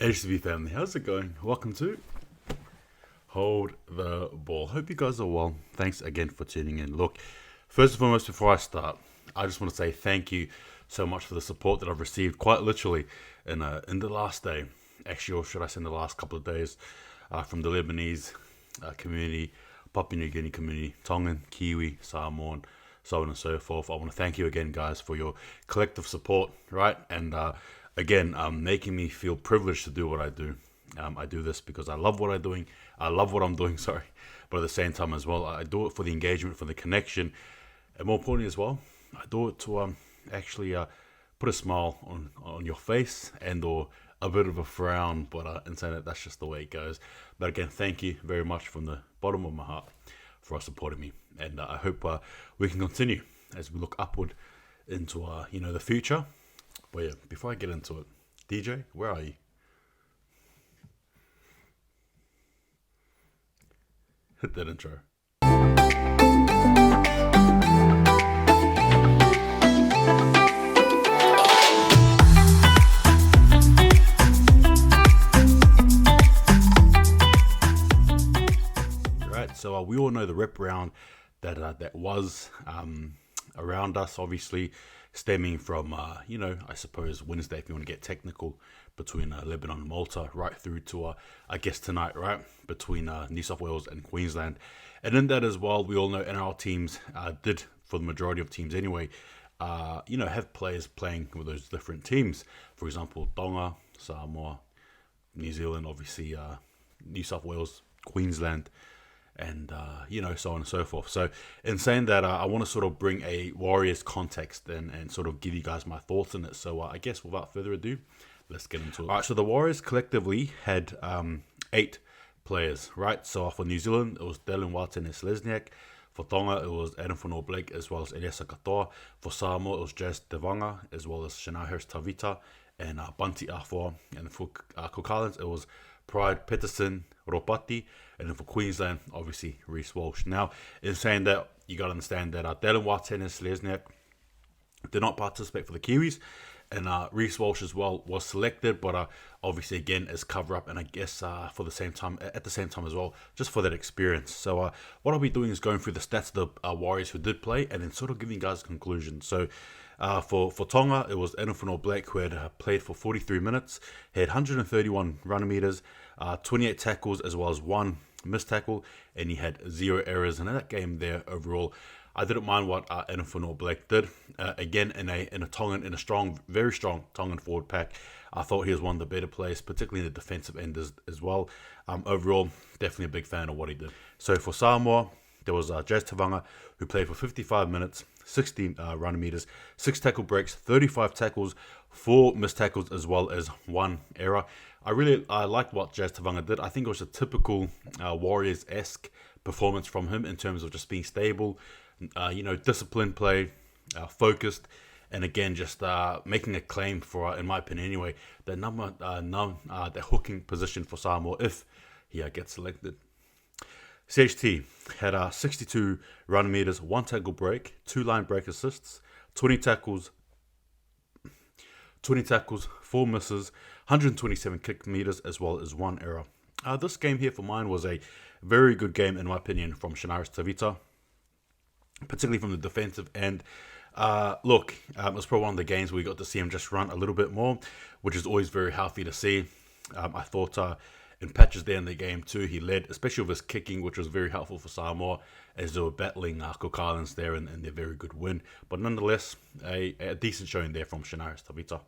AFB family, how's it going? Welcome to Hold the Ball. Hope you guys are well. Thanks again for tuning in. Look, first and foremost, before I start, I just want to say thank you so much for the support that I've received, quite literally, in the last day, actually, or should I say in the last couple of days, from the Lebanese community, Papua New Guinea community, Tongan, Kiwi, Samoan, so on and so forth. I want to thank you again, guys, for your collective support, right? And again, making me feel privileged to do what I do. I do this because I love what I'm doing. I love what I'm doing, sorry. But at the same time as well, I do it for the engagement, for the connection. And more importantly as well, I do it to actually put a smile on your face and or a bit of a frown. But in saying that, that's just the way it goes. But again, thank you very much from the bottom of my heart for supporting me. And I hope we can continue as we look upward into the future. But yeah, before I get into it, DJ, where are you? Hit that intro. Right, so we all know the rep round that was around us, obviously, stemming from, I suppose Wednesday, if you want to get technical, between Lebanon and Malta, right through to, I guess, tonight, right, between New South Wales and Queensland. And in that as well, we all know NRL teams did, for the majority of teams anyway, have players playing with those different teams. For example, Tonga, Samoa, New Zealand, obviously, New South Wales, Queensland, and so on and so forth. So in saying that, I want to sort of bring a Warriors context and sort of give you guys my thoughts on it. So I guess without further ado, let's get into it. All right, so the Warriors collectively had 8 players, right? So for New Zealand, it was Dylan Watene-Selesniak. For Tonga, it was Adam Blake as well as Eliasa Katoa. For Samoa, it was Jazz Devanga as well as Shania Harris-Tavita and Bunty Afoa. And for Cook Islands, it was Pride Petterson-Robati. And then for Queensland, obviously, Reece Walsh. Now, in saying that, you got to understand that Dylan Watene-Selesniak did not participate for the Kiwis. And Reece Walsh as well was selected, but obviously again as cover up, and I guess at the same time as well, just for that experience. So what I'll be doing is going through the stats of the Warriors who did play, and then sort of giving you guys a conclusion. So for Tonga, it was Adam Blake who had played for 43 minutes. He had 131 running meters, 28 tackles as well as 1 missed tackle, and he had 0 errors. And in that game there overall, I didn't mind what Adam Blake did. Again, in a strong, very strong Tongan forward pack. I thought he was one of the better players, particularly in the defensive end as well. Overall, definitely a big fan of what he did. So for Samoa, there was Jazz Tavanga, who played for 55 minutes, 16 running meters, 6 tackle breaks, 35 tackles, 4 missed tackles, as well as 1 error. I liked what Jazz Tavanga did. I think it was a typical Warriors-esque performance from him in terms of just being stable, disciplined play, focused, and again, just making a claim for, in my opinion anyway, the hooking position for Samoa if he gets selected. CHT had 62 run meters, 1 tackle break, 2 line break assists, 20 tackles, 4 misses, 127 kick meters, as well as 1 error. This game here for mine was a very good game, in my opinion, from Shania Harris-Tavita, particularly from the defensive end. It was probably one of the games where we got to see him just run a little bit more, which is always very healthy to see. I thought in patches there in the game too, he led, especially with his kicking, which was very helpful for Samoa as they were battling Cook Islands there in their very good win. But nonetheless, a decent showing there from Shania Harris-Tavita.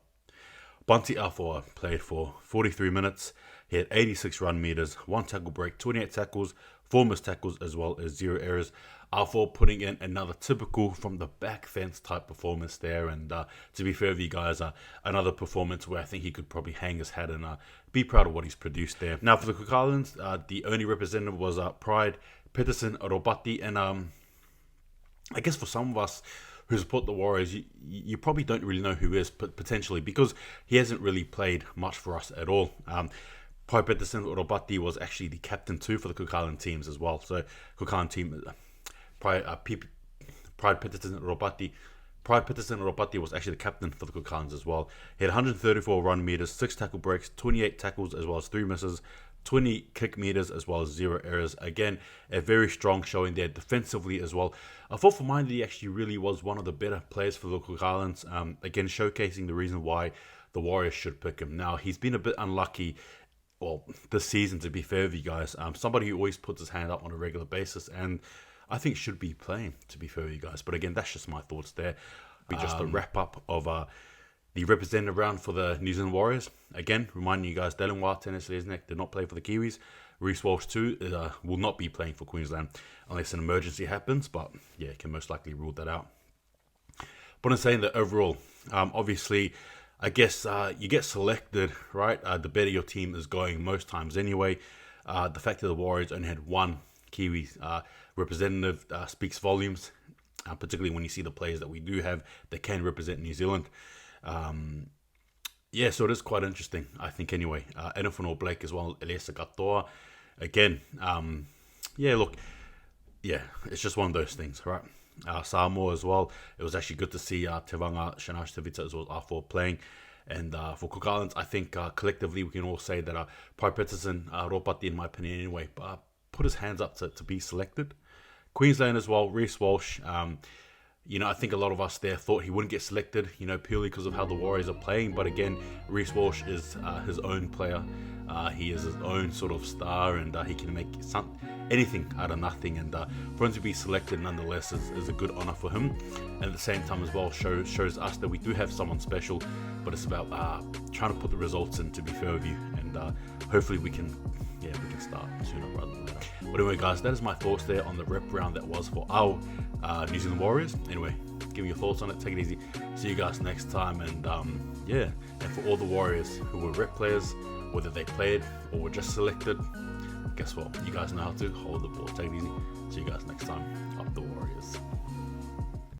Bunty Afoa played for 43 minutes. He had 86 run meters, 1 tackle break, 28 tackles, 4 missed tackles, as well as 0 errors. Afoa putting in another typical from the back fence type performance there. And to be fair with you guys, another performance where I think he could probably hang his hat and be proud of what he's produced there. Now for the Cook Islands, the only representative was Pride Petterson-Robati. And I guess for some of us who support the Warriors, you probably don't really know who he is, potentially, because he hasn't really played much for us at all. Pride Petterson-Robati was actually the captain too for the Cook Island teams as well. So Cook Island team, Pride Petterson-Robati Petterson-Robati was actually the captain for the Cook Islands as well. He had 134 run meters, 6 tackle breaks, 28 tackles as well as 3 misses, 20 kick meters as well as 0 errors. Again, a very strong showing there defensively as well. I thought for mine that he actually really was one of the better players for the Cook Islands. Again, showcasing the reason why the Warriors should pick him. Now, he's been a bit unlucky, well, this season, to be fair with you guys. Somebody who always puts his hand up on a regular basis and I think should be playing, to be fair with you guys. But again, that's just my thoughts there. Be just a wrap up of the representative round for the New Zealand Warriors. Again, reminding you guys, Dylan Wild, Tennis Lesnick did not play for the Kiwis. Reece Walsh too will not be playing for Queensland unless an emergency happens. But yeah, can most likely rule that out. But I'm saying that overall, obviously, I guess you get selected, right? The better your team is going most times anyway. The fact that the Warriors only had one Kiwi representative speaks volumes, particularly when you see the players that we do have that can represent New Zealand. Yeah, so it is quite interesting, I think, anyway. Enofano Blake as well, Eliesa Katoa. Again, yeah, look, yeah, it's just one of those things, right? Samoa as well. It was actually good to see Te Wanga, Shanash Tevita as well as R4 playing. And for Cook Islands, I think collectively we can all say that Petterson-Robati, in my opinion anyway, put his hands up to be selected. Queensland as well, Reece Walsh. I think a lot of us there thought he wouldn't get selected, purely because of how the Warriors are playing. But again, Reece Walsh is his own player. He is his own sort of star, and he can make anything out of nothing. And for him to be selected nonetheless is a good honour for him. And at the same time as well, shows us that we do have someone special. But it's about trying to put the results in, to be fair with you. And hopefully we can start sooner rather than later. But anyway, guys, that is my thoughts there on the rep round that was for our New Zealand Warriors. Anyway, give me your thoughts on it. Take it easy. See you guys next time. And and for all the Warriors who were rep players, whether they played or were just selected, guess what? You guys know how to hold the ball. Take it easy. See you guys next time.